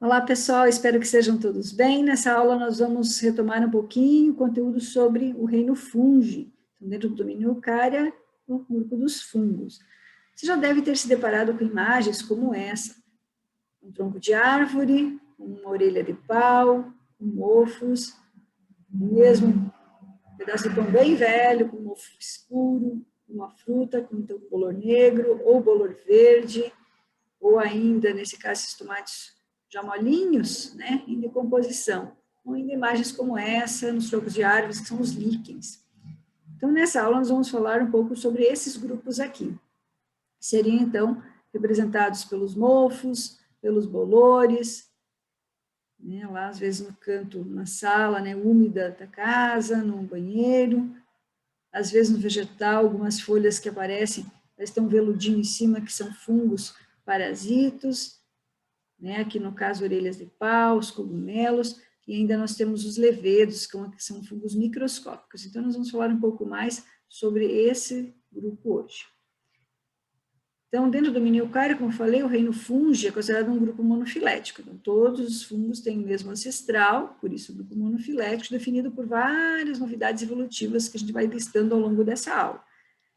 Olá, pessoal, espero que sejam todos bem. Nessa aula nós vamos retomar um pouquinho o conteúdo sobre o reino fungi, então, dentro do domínio Eukarya, o grupo dos fungos. Você já deve ter se deparado com imagens como essa, um tronco de árvore, uma orelha de pau, mofos, mesmo um pedaço de pão bem velho, com mofo escuro, uma fruta com então, bolor negro ou bolor verde, ou ainda, nesse caso, esses tomates já molinhos, né, em decomposição, ou ainda imagens como essa, nos troncos de árvores, que são os líquens. Então, nessa aula, nós vamos falar um pouco sobre esses grupos aqui. Seriam, então, representados pelos mofos, pelos bolores, né, lá, às vezes, no canto, na sala, né, úmida da casa, no banheiro, às vezes, no vegetal, algumas folhas que aparecem, elas têm um veludinho em cima, que são fungos parasitos, né? Aqui no caso, orelhas de pau, os cogumelos, e ainda nós temos os levedos, que são fungos microscópicos. Então, nós vamos falar um pouco mais sobre esse grupo hoje. Então, dentro do domínio Eukarya, como eu falei, o reino fungi é considerado um grupo monofilético. Então, todos os fungos têm o mesmo ancestral, por isso o grupo monofilético, definido por várias novidades evolutivas que a gente vai listando ao longo dessa aula.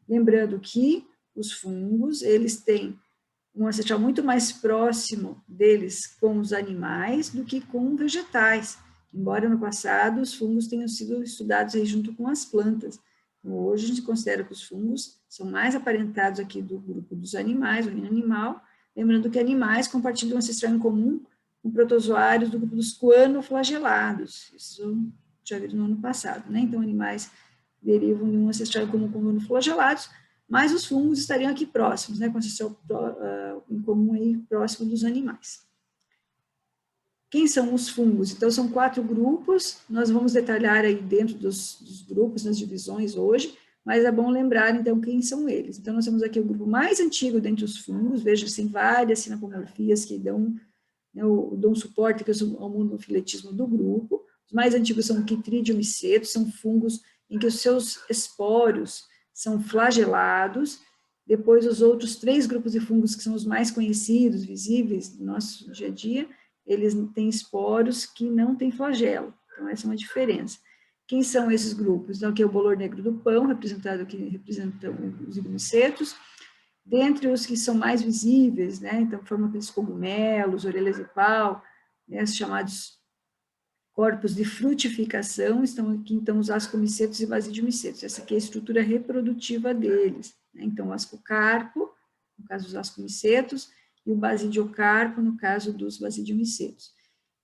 Lembrando que os fungos, eles têm um ancestral muito mais próximo deles com os animais do que com vegetais, embora no passado os fungos tenham sido estudados aí junto com as plantas. Então, hoje a gente considera que os fungos são mais aparentados aqui do grupo dos animais, o reino animal, lembrando que animais compartilham um ancestral em comum com protozoários do grupo dos coanoflagelados, isso já viram no ano passado, né? Então, animais derivam de um ancestral em comum com coanoflagelados, mas os fungos estariam aqui próximos, né, com ancestral em comum aí, próximo dos animais. Quem são os fungos? Então, são 4 grupos, nós vamos detalhar aí dentro dos grupos, nas divisões hoje, mas é bom lembrar, então, quem são eles. Então, nós temos aqui o grupo mais antigo dentre os fungos, veja, tem várias sinapomorfias que dão, né, dão suporte ao monofiletismo do grupo. Os mais antigos são o Chytridium micetus, são fungos em que os seus esporos são flagelados. Depois, os outros 3 grupos de fungos, que são os mais conhecidos, visíveis do nosso dia a dia, eles têm esporos que não têm flagelo. Então, essa é uma diferença. Quem são esses grupos? Então, aqui é o bolor negro do pão, representado aqui, representam os zigomycetos. Dentre os que são mais visíveis, né, então, formam aqueles cogumelos, orelhas de pau, né, os chamados corpos de frutificação, estão aqui, então, os ascomicetos e basidiomicetos. Essa aqui é a estrutura reprodutiva deles, né? Então, o ascocarpo, no caso dos ascomicetos, e o basidiocarpo, no caso dos basidiomicetos.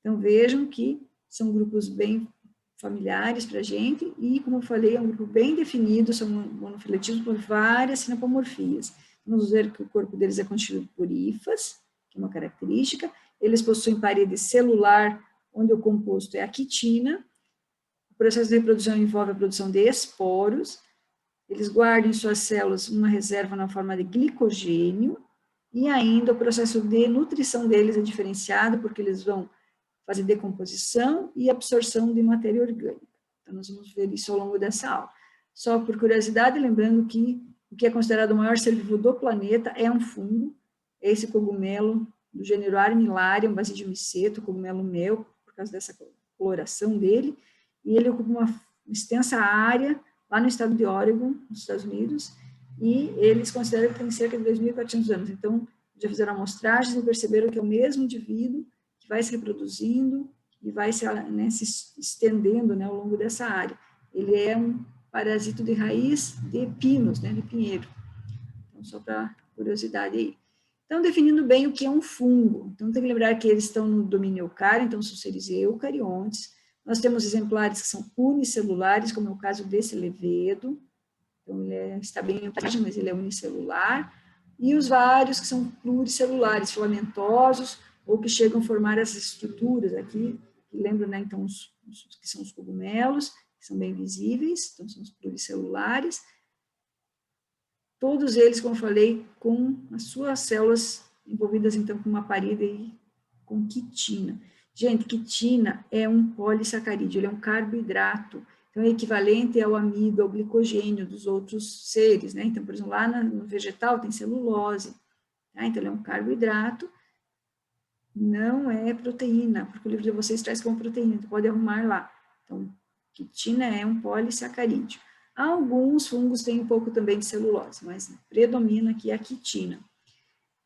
Então, vejam que são grupos bem familiares para a gente, e, como eu falei, é um grupo bem definido, são monofiletismos por várias sinapomorfias. Vamos ver que o corpo deles é constituído por hifas, que é uma característica, eles possuem parede celular, onde o composto é a quitina. O processo de reprodução envolve a produção de esporos, eles guardam em suas células uma reserva na forma de glicogênio, e ainda o processo de nutrição deles é diferenciado, porque eles vão fazer decomposição e absorção de matéria orgânica. Então, nós vamos ver isso ao longo dessa aula. Só por curiosidade, lembrando que o que é considerado o maior ser vivo do planeta é um fungo, esse cogumelo do gênero Armillarium basidiomiceto, cogumelo mel, por causa dessa coloração dele, e ele ocupa uma extensa área lá no estado de Oregon, nos Estados Unidos, e eles consideram que tem cerca de 2.400 anos. Então, já fizeram amostragens e perceberam que é o mesmo indivíduo que vai se reproduzindo e vai se, né, se estendendo, né, ao longo dessa área. Ele é um parasito de raiz de pinos, né, de pinheiro. Então, só para curiosidade aí. Então, definindo bem o que é um fungo. Então, tem que lembrar que eles estão no domínio Eukarya, então são seres eucariontes. Nós temos exemplares que são unicelulares, como é o caso desse levedo. Então, ele está bem emparelhado, mas ele é unicelular. E os vários que são pluricelulares, filamentosos, ou que chegam a formar essas estruturas aqui, que lembram, né, então, que são os cogumelos, que são bem visíveis, então são os pluricelulares. Todos eles, como eu falei, com as suas células envolvidas, então, com uma parede aí, com quitina. Gente, quitina é um polissacarídeo, ele é um carboidrato, então é equivalente ao amido, ao glicogênio dos outros seres, né? Então, por exemplo, lá no vegetal tem celulose, tá? Então ele é um carboidrato, não é proteína, porque o livro de vocês traz como proteína, então pode arrumar lá. Então, quitina é um polissacarídeo. Alguns fungos têm um pouco também de celulose, mas predomina aqui a quitina.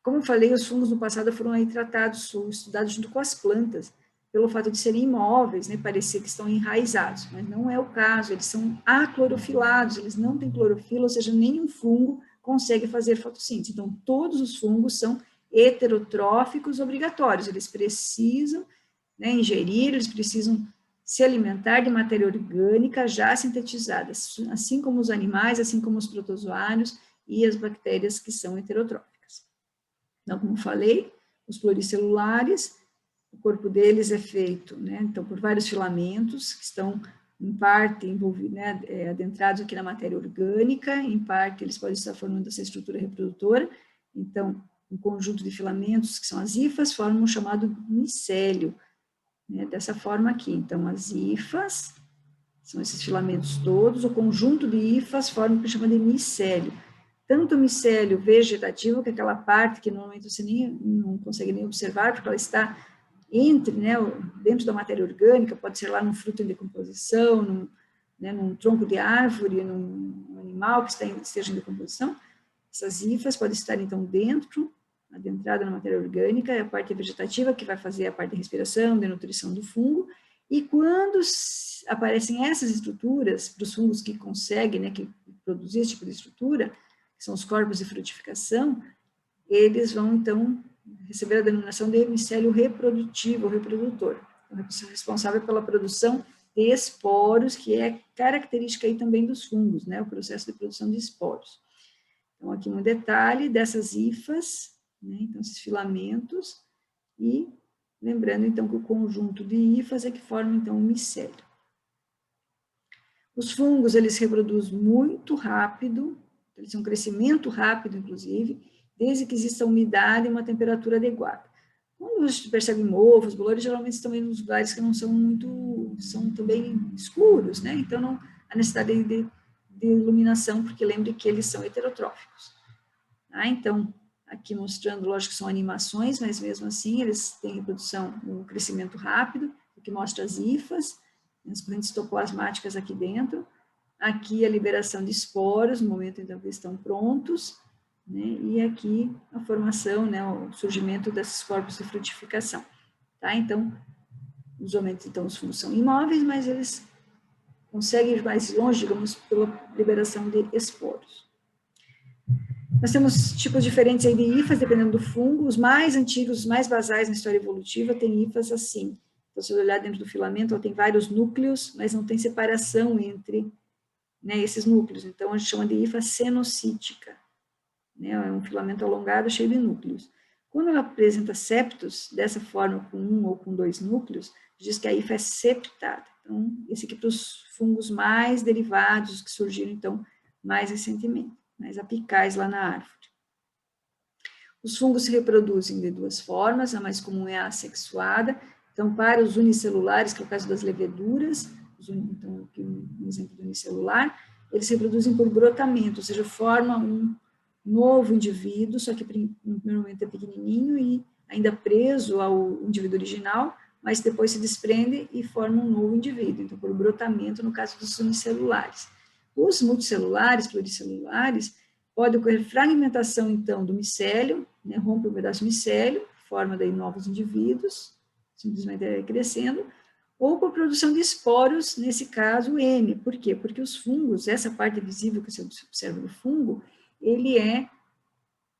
Como eu falei, os fungos no passado foram aí tratados ou estudados junto com as plantas, pelo fato de serem imóveis, né, parecer que estão enraizados, mas não é o caso, eles são aclorofilados, eles não têm clorofila, ou seja, nenhum fungo consegue fazer fotossíntese. Então, todos os fungos são heterotróficos obrigatórios, eles precisam, né, ingerir, eles precisam se alimentar de matéria orgânica já sintetizada, assim como os animais, assim como os protozoários e as bactérias que são heterotróficas. Então, como falei, os pluricelulares, o corpo deles é feito, né, então, por vários filamentos que estão, em parte, envolvidos, né, adentrados aqui na matéria orgânica, em parte, eles podem estar formando essa estrutura reprodutora. Então, um conjunto de filamentos, que são as hifas, formam o chamado micélio, né, dessa forma aqui. Então, as hifas, são esses filamentos todos, o conjunto de hifas forma o que chama de micélio. Tanto o micélio vegetativo, que é aquela parte que normalmente você não consegue nem observar, porque ela está entre, né, dentro da matéria orgânica, pode ser lá num fruto em decomposição, num tronco de árvore, num animal que esteja em decomposição. Essas hifas podem estar, então, adentrada na matéria orgânica, é a parte vegetativa que vai fazer a parte de respiração, de nutrição do fungo, e quando aparecem essas estruturas, para os fungos que conseguem, né, que produzir esse tipo de estrutura, que são os corpos de frutificação, eles vão, então, receber a denominação de micélio reprodutivo, ou reprodutor. Então, é responsável pela produção de esporos, que é característica aí também dos fungos, né, o processo de produção de esporos. Então, aqui um detalhe dessas hifas, né, então, esses filamentos, e lembrando, então, que o conjunto de hifas é que forma, então, o micélio. Os fungos, eles reproduzem muito rápido, eles têm um crescimento rápido, inclusive, desde que exista umidade e uma temperatura adequada. Quando a gente percebe mofos, bolores, geralmente estão em lugares que não são muito, são também escuros, né? Então, não há necessidade de iluminação, porque lembre que eles são heterotróficos. Tá? Então, aqui mostrando, lógico que são animações, mas mesmo assim eles têm reprodução, um crescimento rápido, o que mostra as hifas, as correntes citoplasmáticas aqui dentro. Aqui a liberação de esporos, no momento em que eles estão prontos, né? E aqui a formação, né, o surgimento desses corpos de frutificação. Tá? Então, usualmente, então, os fungos são imóveis, mas eles conseguem ir mais longe, digamos, pela liberação de esporos. Nós temos tipos diferentes aí de hifas, dependendo do fungo. Os mais antigos, os mais basais na história evolutiva, tem hifas assim. Então, se você olhar dentro do filamento, ela tem vários núcleos, mas não tem separação entre, né, esses núcleos. Então, a gente chama de hifa cenocítica. Né, é um filamento alongado, cheio de núcleos. Quando ela apresenta septos, dessa forma, com um ou com dois núcleos, diz que a hifa é septada. Então, esse aqui para os fungos mais derivados, que surgiram, então, mais recentemente, mais apicais lá na árvore. Os fungos se reproduzem de duas formas, a mais comum é a assexuada. Então, para os unicelulares, que é o caso das leveduras, então, aqui um exemplo do unicelular, eles se reproduzem por brotamento, ou seja, formam um novo indivíduo, só que primeiramente é pequenininho e ainda preso ao indivíduo original, mas depois se desprende e forma um novo indivíduo, então por brotamento no caso dos unicelulares. Os multicelulares, pluricelulares, pode ocorrer fragmentação então do micélio, né, rompe um pedaço do micélio, forma daí novos indivíduos, simplesmente crescendo, ou por produção de esporos, nesse caso N. Por quê? Porque os fungos, essa parte visível que você observa do fungo, ele é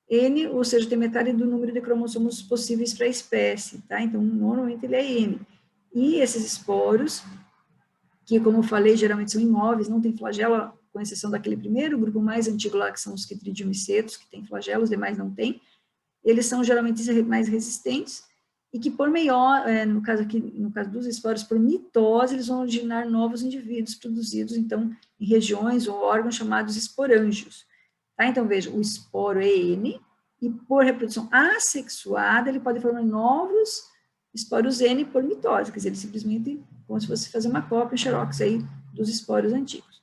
N, ou seja, tem metade do número de cromossomos possíveis para a espécie, tá? Então, normalmente ele é N. E esses esporos, que, como eu falei, geralmente são imóveis, não tem flagelo, com exceção daquele primeiro grupo mais antigo lá, que são os Chytridium-micetus, que tem flagelo, os demais não tem, eles são geralmente mais resistentes, e que por no caso dos esporos, por mitose, eles vão originar novos indivíduos produzidos, então, em regiões ou órgãos chamados esporângios. Tá? Então, veja, o esporo é N, e por reprodução assexuada, ele pode formar novos esporos N por mitose, quer dizer, ele simplesmente, como se fosse fazer uma cópia, um xerox aí dos esporos antigos.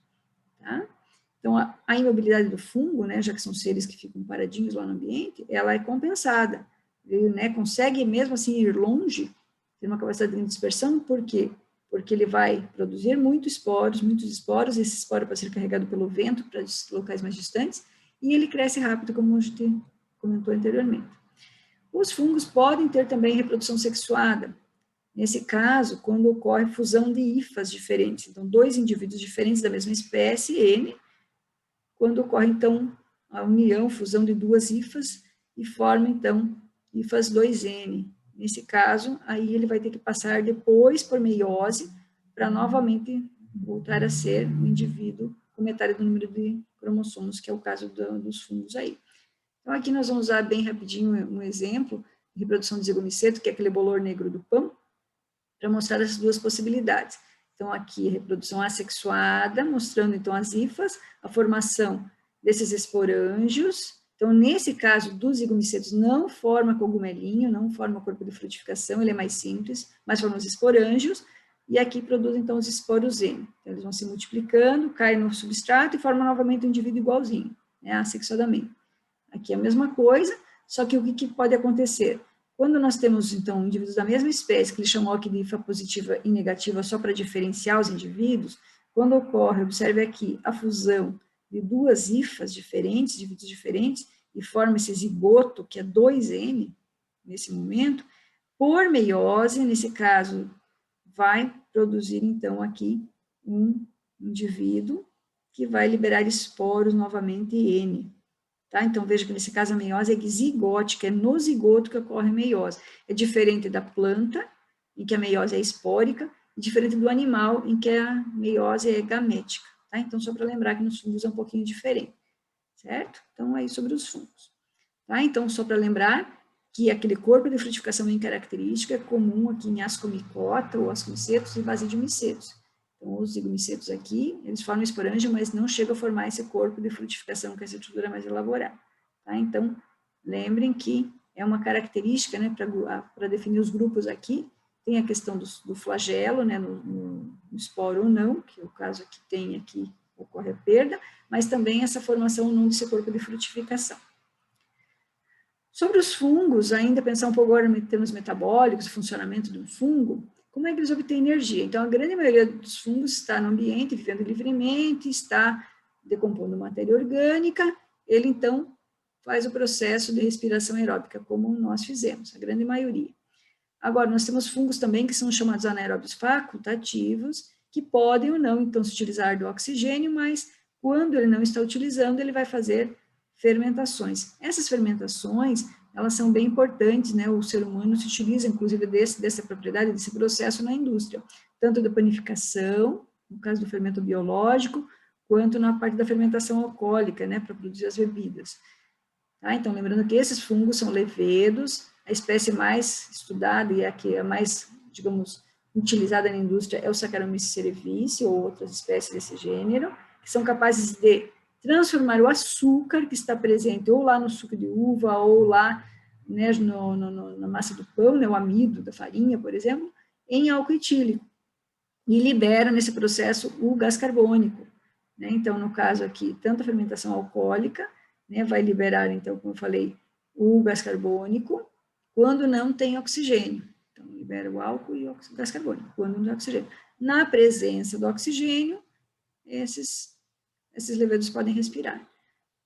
Tá? Então, a imobilidade do fungo, né, já que são seres que ficam paradinhos lá no ambiente, ela é compensada ele, né, consegue mesmo assim ir longe, tem uma capacidade de dispersão, por quê? Porque ele vai produzir muitos esporos, esse esporo pode ser carregado pelo vento para locais mais distantes, e ele cresce rápido, como a gente comentou anteriormente. Os fungos podem ter também reprodução sexuada. Nesse caso, quando ocorre fusão de hifas diferentes, então, dois indivíduos diferentes da mesma espécie, N, quando ocorre, então, a união, fusão de duas hifas, e forma, então, hifas 2N. Nesse caso, aí ele vai ter que passar depois por meiose, para novamente voltar a ser um indivíduo com metade do número de cromossomos, que é o caso dos fungos aí. Então, aqui nós vamos usar bem rapidinho um exemplo de reprodução de zigomiceto, que é aquele bolor negro do pão, para mostrar essas duas possibilidades. Então, aqui, reprodução assexuada, mostrando, então, as hifas, a formação desses esporângios. Então, nesse caso, dos zigomicetos, não forma cogumelinho, não forma corpo de frutificação, ele é mais simples, mas forma os esporângios, e aqui produz, então, os esporos N. Então, eles vão se multiplicando, caem no substrato e formam novamente um indivíduo igualzinho, né, assexuadamente. Aqui é a mesma coisa, só que o que pode acontecer? Quando nós temos, então, indivíduos da mesma espécie, que eles chamam aqui de hifa positiva e negativa só para diferenciar os indivíduos, quando ocorre, observe aqui, a fusão de duas hifas diferentes, indivíduos diferentes, e forma esse zigoto, que é 2N, nesse momento, por meiose, nesse caso, vai produzir, então, aqui um indivíduo que vai liberar esporos novamente N. Tá? Então, veja que nesse caso a meiose é zigótica, é no zigoto que ocorre a meiose. É diferente da planta, em que a meiose é espórica, e diferente do animal, em que a meiose é gamética. Tá? Então, só para lembrar que nos fungos é um pouquinho diferente, certo? Então, aí sobre os fungos. Tá? Então, só para lembrar que aquele corpo de frutificação em característica é comum aqui em ascomicota ou ascomicetos e basidiomycetos. Então, os zigomicetos aqui, eles formam esporângio, mas não chegam a formar esse corpo de frutificação, que é essa estrutura mais elaborada. Tá? Então, lembrem que é uma característica, né, para definir os grupos aqui, tem a questão do flagelo, né, no esporo ou não, que é o caso que tem aqui, ocorre a perda, mas também essa formação ou não desse corpo de frutificação. Sobre os fungos, ainda pensar um pouco agora em termos metabólicos, funcionamento de um fungo, como é que eles obtêm energia? Então, a grande maioria dos fungos está no ambiente, vivendo livremente, está decompondo matéria orgânica, ele, então, faz o processo de respiração aeróbica, como nós fizemos, a grande maioria. Agora, nós temos fungos também que são chamados anaeróbios facultativos, que podem ou não, então, se utilizar do oxigênio, mas quando ele não está utilizando, ele vai fazer fermentações. Essas fermentações, elas são bem importantes, né? O ser humano se utiliza, inclusive, dessa propriedade, desse processo na indústria, tanto da panificação, no caso do fermento biológico, quanto na parte da fermentação alcoólica, né? Para produzir as bebidas. Tá? Então, lembrando que esses fungos são levedos, a espécie mais estudada e a que é mais, digamos, utilizada na indústria é o Saccharomyces cerevisiae ou outras espécies desse gênero, que são capazes de transformar o açúcar que está presente ou lá no suco de uva ou lá, né, na massa do pão, né, o amido da farinha, por exemplo, em álcool etílico e libera nesse processo o gás carbônico. Né? Então, no caso aqui, tanto a fermentação alcoólica, né, vai liberar, então, como eu falei, o gás carbônico quando não tem oxigênio. Então, libera o álcool e o gás carbônico, quando não tem oxigênio. Na presença do oxigênio, esses levedos podem respirar.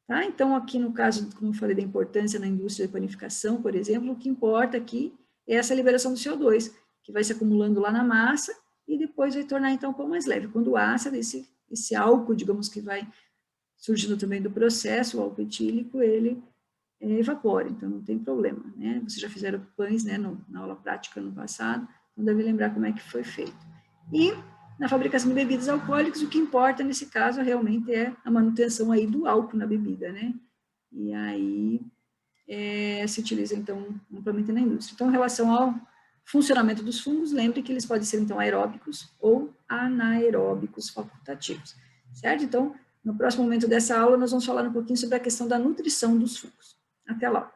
Tá? Então, aqui no caso, como eu falei, da importância na indústria de panificação, por exemplo, o que importa aqui é essa liberação do CO2, que vai se acumulando lá na massa e depois vai tornar, então, o pão mais leve. Quando assa, esse álcool, digamos, que vai surgindo também do processo, o álcool etílico, ele evapora, então não tem problema. Né? Vocês já fizeram pães, né, na aula prática no passado, então deve lembrar como é que foi feito. E na fabricação de bebidas alcoólicas, o que importa nesse caso realmente é a manutenção aí do álcool na bebida, né? E aí se utiliza, então, amplamente na indústria. Então, em relação ao funcionamento dos fungos, lembre que eles podem ser, então, aeróbicos ou anaeróbicos facultativos, certo? Então, no próximo momento dessa aula, nós vamos falar um pouquinho sobre a questão da nutrição dos fungos. Até lá!